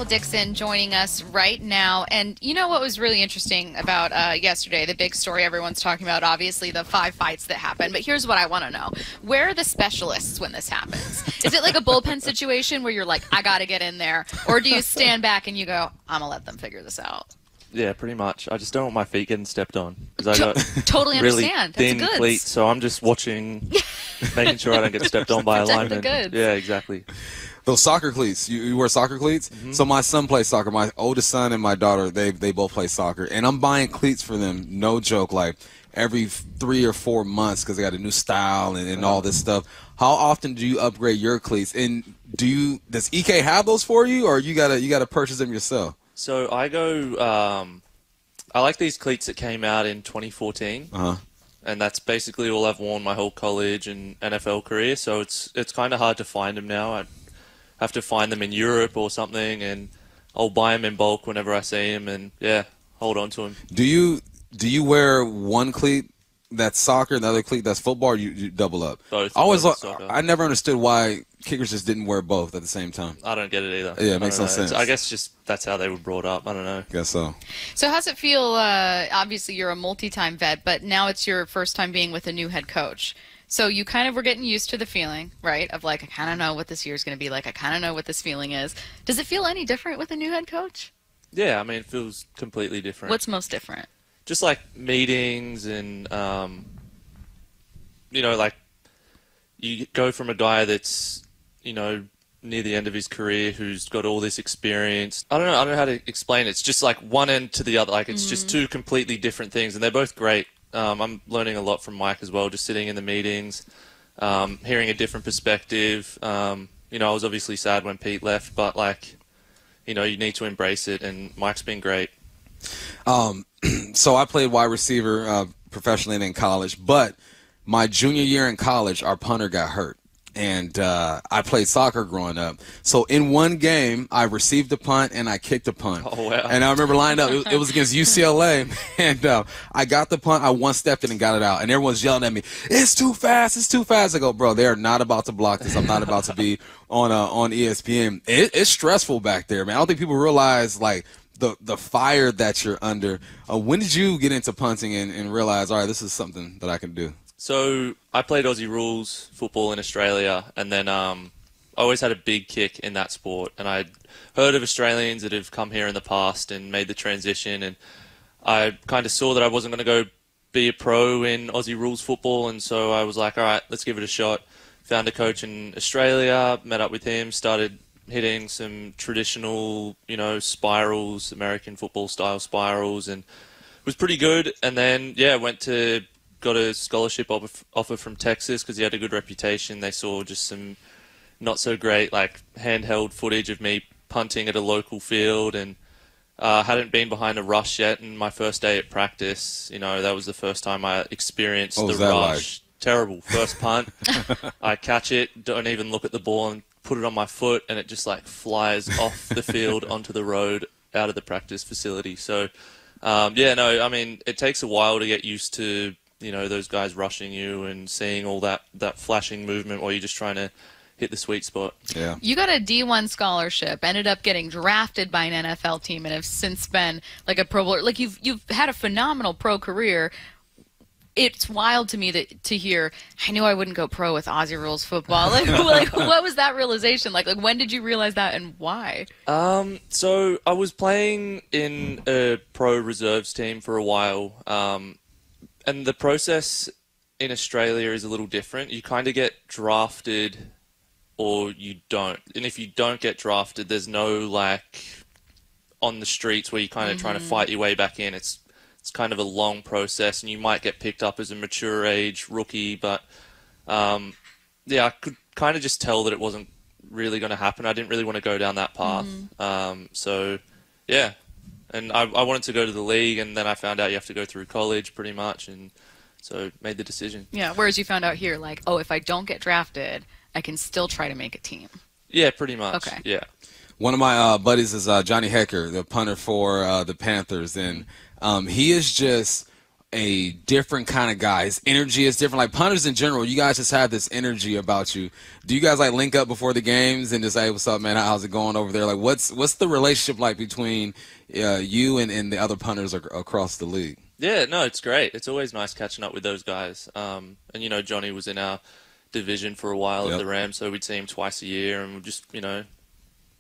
Michael Dickson joining us right now. And you know what was really interesting about yesterday, the big story everyone's talking about, obviously the 5 fights that happened. But here's what I want to know. Where are the specialists when this happens? Is it like a bullpen situation where you're like, I got to get in there? Or do you stand back and you go, I'm going to let them figure this out? Yeah, pretty much. I just don't want my feet getting stepped on. Because I got totally really understand. thin That's cleats, so I'm just watching, making sure I don't get stepped on by a lineman. Yeah, exactly. Those soccer cleats, you wear soccer cleats? Mm-hmm. So my son plays soccer. My oldest son and my daughter, they both play soccer. And I'm buying cleats for them, no joke, like every 3 or 4 months because they got a new style and all this stuff. How often do you upgrade your cleats? And does EK have those for you, or you gotta purchase them yourself? So I go, I like these cleats that came out in 2014. Uh-huh. And that's basically all I've worn my whole college and NFL career. So it's kind of hard to find them now. I have to find them in Europe or something, and I'll buy them in bulk whenever I see them, and yeah, hold on to them. Do you wear one cleat that's soccer and the other cleat that's football, or you double up? Both. I never understood why kickers just didn't wear both at the same time. I don't get it either. Yeah, it makes no sense. I guess just that's how they were brought up. I don't know. Guess so. So how's it feel? Obviously, you're a multi-time vet, but now it's your first time being with a new head coach. So you kind of were getting used to the feeling, right, of like, I kind of know what this year's going to be like. I kind of know what this feeling is. Does it feel any different with a new head coach? Yeah, I mean, it feels completely different. What's most different? Just like meetings and, you know, like you go from a guy that's, you know, near the end of his career who's got all this experience. I don't know how to explain it. It's just like one end to the other. Like it's just two completely different things, and they're both great. I'm learning a lot from Mike as well, just sitting in the meetings, hearing a different perspective. You know, I was obviously sad when Pete left, but like, you know, you need to embrace it, and Mike's been great. So I played wide receiver professionally and in college, but my junior year in college, our punter got hurt. And I played soccer growing up. So in one game, I received a punt and I kicked a punt. Oh, wow. And I remember lining up. It was against UCLA. And I got the punt. I one-stepped it and got it out. And everyone's yelling at me, it's too fast. It's too fast. I go, bro, they are not about to block this. I'm not about to be on ESPN. It's stressful back there, man. I don't think people realize, like, the fire that you're under. When did you get into punting and realize, all right, this is something that I can do? So I played Aussie rules football in Australia, and then I always had a big kick in that sport. And I'd heard of Australians that have come here in the past and made the transition, and I kind of saw that I wasn't going to go be a pro in Aussie rules football, and so I was like, all right, let's give it a shot. Found a coach in Australia, met up with him, started hitting some traditional, you know, spirals, American football style spirals, and it was pretty good. And then, yeah, got a scholarship offer from Texas because he had a good reputation. They saw just some not so great like handheld footage of me punting at a local field, and hadn't been behind a rush yet. And my first day at practice, you know, that was the first time I experienced the rush. Like? Terrible. First punt, I catch it, don't even look at the ball, and put it on my foot, and it just like flies off the field onto the road out of the practice facility. So, yeah, no, I mean, it takes a while to get used to, you know, those guys rushing you and seeing all that flashing movement while you're just trying to hit the sweet spot. Yeah. You got a D1 scholarship, ended up getting drafted by an NFL team, and have since been like a pro bowler. Like you've had a phenomenal pro career. It's wild to me to hear, I knew I wouldn't go pro with Aussie rules football. Like what was that realization like? Like when did you realize that, and why? So I was playing in a pro reserves team for a while. And the process in Australia is a little different. You kind of get drafted or you don't. And if you don't get drafted, there's no, like, on the streets where you're kind of trying to fight your way back in. It's kind of a long process, and you might get picked up as a mature age rookie. But, yeah, I could kind of just tell that it wasn't really going to happen. I didn't really want to go down that path. So, yeah. And I wanted to go to the league, and then I found out you have to go through college pretty much, and so made the decision. Yeah, whereas you found out here, like, oh, if I don't get drafted, I can still try to make a team. Yeah, pretty much. Okay. Yeah. One of my buddies is Johnny Hecker, the punter for the Panthers, and he is just a different kind of guy. His energy is different. Like punters in general, you guys just have this energy about you. Do you guys like link up before the games and just say, "What's up, man? How's it going over there?" Like, what's the relationship like between you and the other punters across the league? Yeah, no, it's great. It's always nice catching up with those guys. And Johnny was in our division for a while at the Rams, so we'd see him twice a year, and we'd just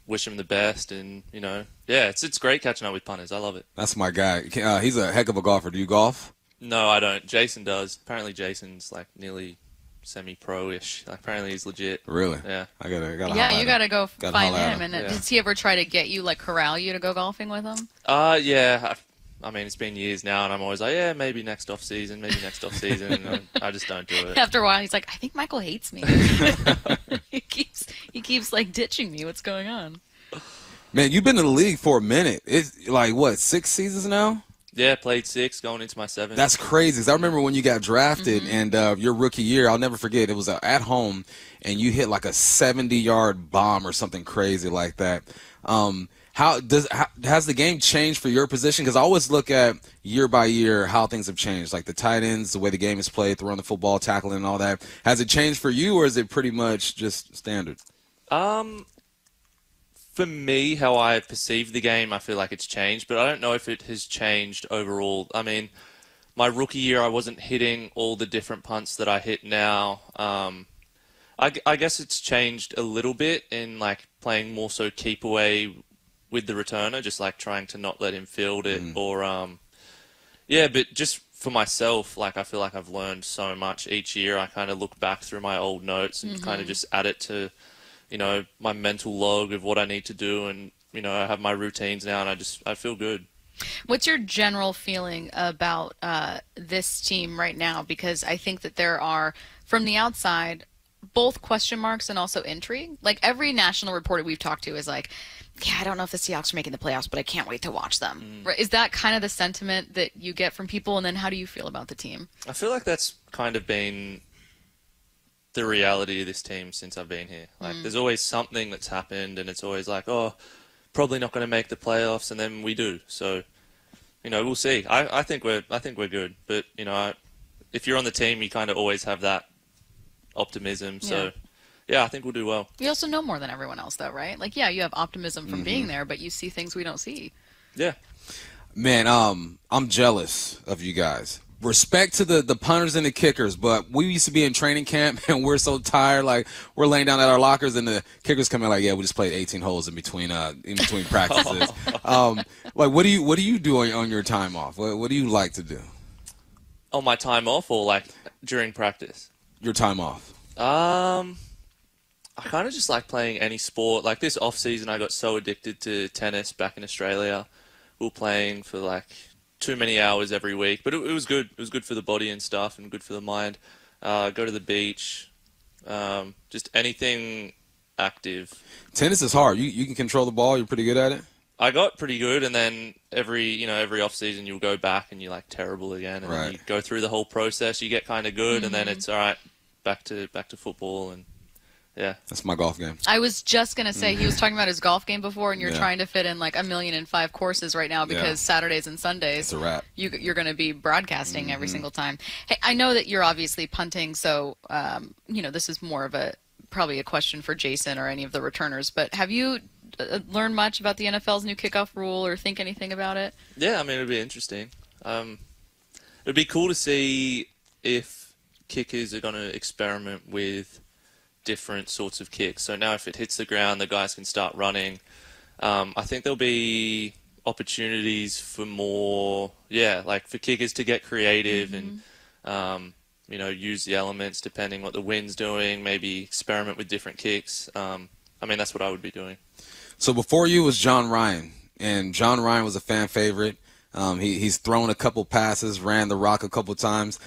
wish him the best. And yeah, it's great catching up with punters. I love it. That's my guy. He's a heck of a golfer. Do you golf? No, I don't. Jason does. Apparently Jason's like nearly semi-pro-ish. Like, apparently he's legit. Really? Yeah. I gotta yeah, you gotta go find him. And yeah. Does he ever try to get you, like, corral you to go golfing with him? Yeah. I mean, it's been years now, and I'm always like, yeah, maybe next off season, and I just don't do it. After a while, he's like, I think Michael hates me. he keeps like ditching me. What's going on? Man, you've been in the league for a minute. It's like what, 6 seasons now? Yeah, played 6, going into my 7th. That's crazy. 'Cause I remember when you got drafted and your rookie year, I'll never forget. It was at home, and you hit like a 70-yard bomb or something crazy like that. Has the game changed for your position? Because I always look at year by year how things have changed, like the tight ends, the way the game is played, throwing the football, tackling, and all that. Has it changed for you, or is it pretty much just standard? For me, how I perceive the game, I feel like it's changed, but I don't know if it has changed overall. I mean, my rookie year, I wasn't hitting all the different punts that I hit now. I guess it's changed a little bit in like playing more so keep away with the returner, just like trying to not let him field it, or but just for myself, like I feel like I've learned so much each year. I kind of look back through my old notes and kind of just add it to my mental log of what I need to do, and I have my routines now, and I feel good. What's your general feeling about this team right now? Because I think that there are, from the outside, both question marks and also intrigue. Like every national reporter we've talked to is like, yeah, I don't know if the Seahawks are making the playoffs, but I can't wait to watch them. Is that kind of the sentiment that you get from people? And then how do you feel about the team? I feel like that's kind of been the reality of this team since I've been here. Like there's always something that's happened, and it's always like, oh, probably not going to make the playoffs, and then we do. So, we'll see. I think we're good, but if you're on the team, you kind of always have that optimism. So, yeah, I think we'll do well. You also know more than everyone else, though, right? Like, yeah, you have optimism from being there, but you see things we don't see. Yeah. Man, I'm jealous of you guys. Respect to the punters and the kickers, but we used to be in training camp, and we're so tired. Like, we're laying down at our lockers, and the kickers come in like, yeah, we just played 18 holes in between practices. Like, what do you do on your time off? What do you like to do? On my time off, or like during practice? Your time off. I kind of just like playing any sport. Like this off season, I got so addicted to tennis back in Australia. We were playing for like too many hours every week, but it was good. It was good for the body and stuff, and good for the mind. Go to the beach, just anything active. Tennis is hard. You can control the ball. You're pretty good at it. I got pretty good, and then every off season you'll go back and you're like terrible again, and then you go through the whole process. You get kind of good, and then it's all right, back to football, and yeah. That's my golf game. I was just going to say, he was talking about his golf game before, and you're trying to fit in like 1,000,005 courses right now because Saturdays and Sundays, it's a wrap. You're going to be broadcasting every single time. Hey, I know that you're obviously punting, so, this is more of probably a question for Jason or any of the returners, but have you learned much about the NFL's new kickoff rule or think anything about it? Yeah, I mean, it'd be interesting. It'd be cool to see if kickers are going to experiment with different sorts of kicks. So now if it hits the ground, the guys can start running. I think there'll be opportunities for more, like for kickers to get creative and, use the elements depending what the wind's doing, maybe experiment with different kicks. I mean, that's what I would be doing. So before you was John Ryan, and John Ryan was a fan favorite. He's thrown a couple passes, ran the rock a couple times.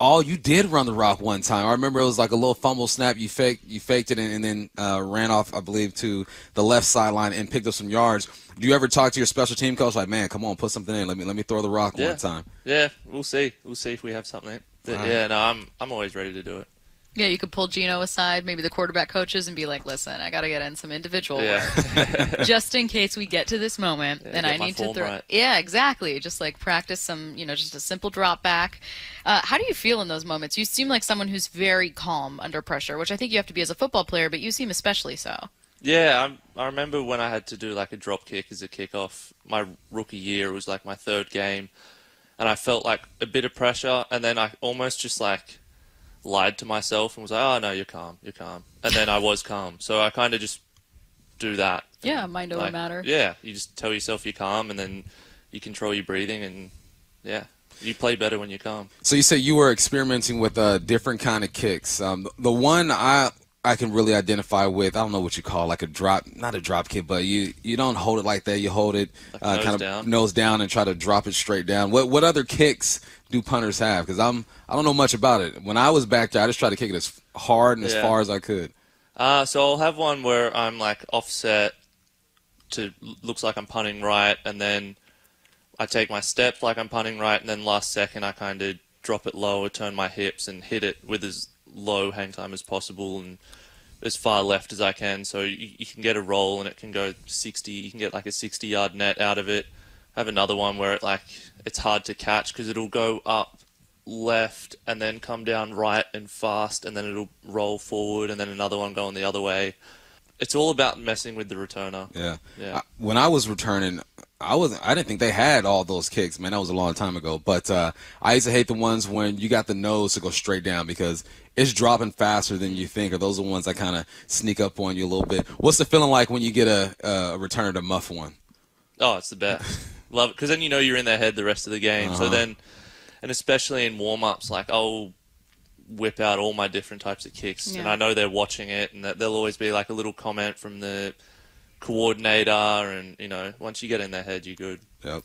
You did run the rock one time. I remember it was like a little fumble snap. You faked it and then ran off, I believe, to the left sideline and picked up some yards. Do you ever talk to your special team coach like, man, come on, put something in. Let me throw the rock one time. Yeah, we'll see. We'll see if we have something. But, no, I'm always ready to do it. Yeah, you could pull Gino aside, maybe the quarterback coaches, and be like, listen, I got to get in some individual Yeah. work just in case we get to this moment and I need to throw. Right. Yeah, exactly. Just like practice some, just a simple drop back. How do you feel in those moments? You seem like someone who's very calm under pressure, which I think you have to be as a football player, but you seem especially so. Yeah, I remember when I had to do like a drop kick as a kickoff my rookie year. It was like my third game, and I felt like a bit of pressure, and then I almost just like lied to myself and was like, oh no, you're calm, and then I was calm. So I kind of just do that. Yeah, mind over matter. Yeah, you just tell yourself you're calm, and then you control your breathing, and yeah, you play better when you're calm. So you said you were experimenting with different kind of kicks. The one I can really identify with, I don't know what you call, like a drop, not a drop kick, but you don't hold it like that. You hold it like kind of down. Nose down and try to drop it straight down. What other kicks do punters have? Because I don't know much about it. When I was back there, I just tried to kick it as hard and as far as I could. So I'll have one where I'm like offset to looks like I'm punting right, and then I take my step like I'm punting right, and then last second I kind of drop it lower, turn my hips, and hit it with as low hang time as possible and as far left as I can. So you can get a roll and it can go 60. You can get like a 60-yard net out of it. I have another one where it's hard to catch because it'll go up left and then come down right and fast, and then it'll roll forward, and then another one going the other way. It's all about messing with the returner. Yeah. When I was returning, I didn't think they had all those kicks, man. That was a long time ago. But I used to hate the ones when you got the nose to go straight down because it's dropping faster than you think, or those are the ones that kind of sneak up on you a little bit. What's the feeling like when you get a returner to muff one? Oh, it's the best. Love it, because then you're in their head the rest of the game. So then, and especially in warm-ups, like I'll whip out all my different types of kicks, and I know they're watching it, and that there'll always be like a little comment from the coordinator, and once you get in their head, you're good. Yep.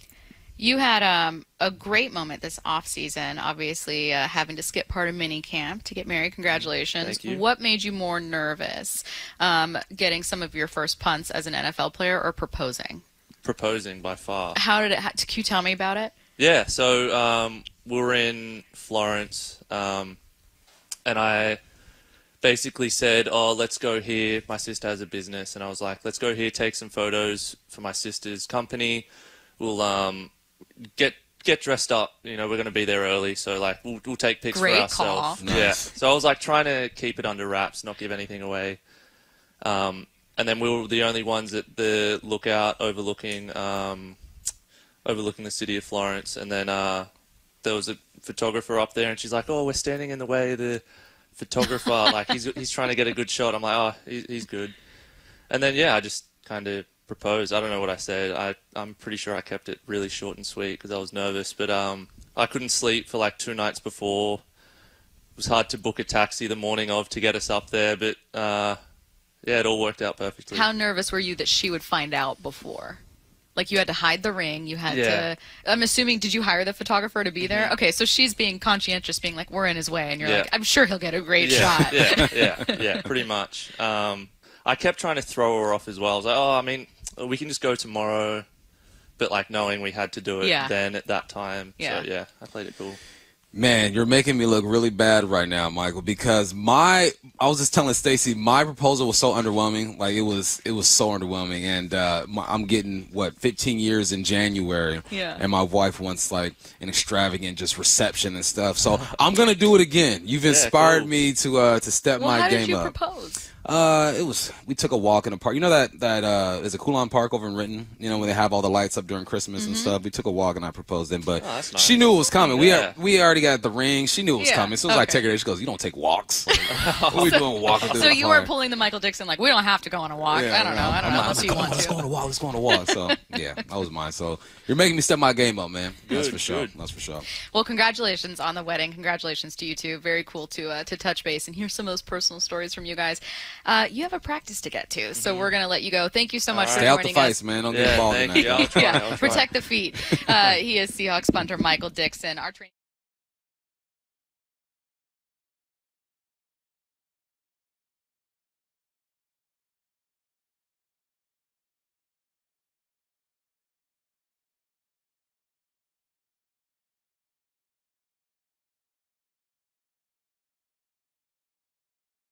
You had a great moment this off season, obviously having to skip part of mini camp to get married. Congratulations. Thank you. What made you more nervous, getting some of your first punts as an NFL player or proposing? Proposing by far. How did it? Can you tell me about it? Yeah, so we were in Florence, and I basically said, oh, let's go here. My sister has a business, and I was like, let's go here, take some photos for my sister's company. We'll get dressed up. We're going to be there early, so like we'll take pics for ourselves. Nice. Yeah. So I was like trying to keep it under wraps, not give anything away. And then we were the only ones at the lookout overlooking the city of Florence. And then there was a photographer up there, and she's like, "Oh, we're standing in the way of the photographer. Like he's trying to get a good shot." I'm like, "Oh, he's good." And then I just kind of proposed. I don't know what I said. I'm pretty sure I kept it really short and sweet because I was nervous. But I couldn't sleep for like 2 nights before. It was hard to book a taxi the morning of to get us up there, but it all worked out perfectly. How nervous were you that she would find out before? Like you had to hide the ring. You had to. I'm assuming. Did you hire the photographer to be there? Okay, so she's being conscientious, being like, "We're in his way," and you're like, "I'm sure he'll get a great shot." Yeah, pretty much. I kept trying to throw her off as well. I was like, "Oh, I mean, we can just go tomorrow," but like knowing we had to do it then at that time. Yeah. So I played it cool. Man, you're making me look really bad right now, Michael, because I was just telling Stacy, my proposal was so underwhelming. Like it was so underwhelming. And I'm getting 15 years in January. Yeah. And my wife wants like an extravagant just reception and stuff. So I'm going to do it again. You've inspired me to step my game up. How did you propose? We took a walk in the park. You know that is a Coulon Park over in Renton, when they have all the lights up during Christmas and stuff. We took a walk and I proposed then, but that's nice. she knew it was coming. Yeah. We already got the ring. She knew it was coming. As soon as I take her there, she goes, "You don't take walks." What are we doing walking through So the you park? were pulling the Michael Dickson, like, we don't have to go on a walk. I don't know. Unless you want to. Let's go on a walk. Let's go on a walk. So yeah, that was mine. So you're making me step my game up, man. That's for sure. Good. That's for sure. Well, congratulations on the wedding. Congratulations to you two. Very cool to touch base and hear some of those personal stories from you guys. You have a practice to get to, so we're going to let you go. Thank you so much for Stay out the joining fights, us. man. Don't get involved in thank that. you. I'll try. Protect the feet. He is Seahawks punter Michael Dickson. Our training